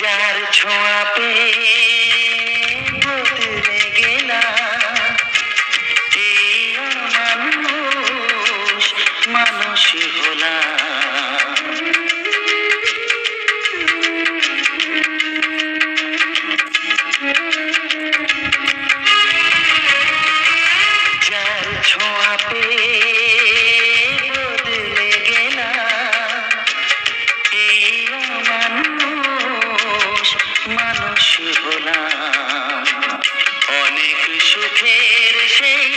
যার ছোঁয়া পেয়ে বদলে গেলাম, এই মানুষ মানুষ হলাম। যার ছোঁয়া পেয়ে বদলে গেলাম, এই মানুষ মানুষ হলাম। অনেক সুখের সেই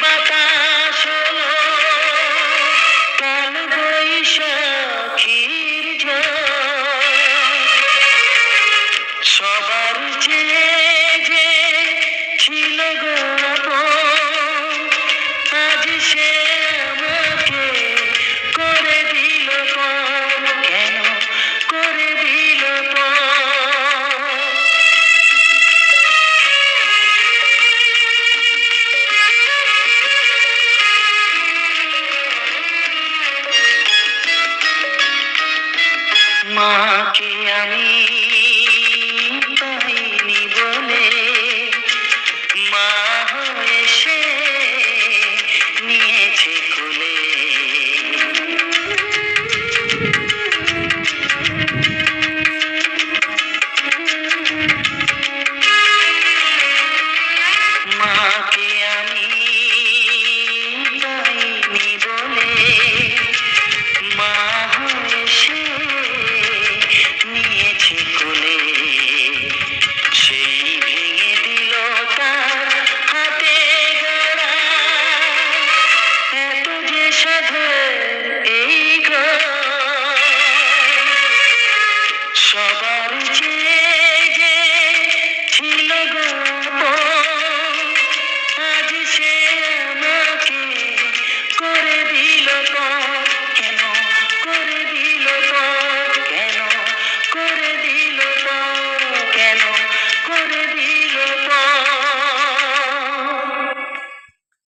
বাতাস হলো, কাল বৈশাখীর ঝড়। সবার চেয়ে যে ছিল গো আপন, আজ সে আমাকে করে দিল পর। কেন করে দিল পর? মাকে আমি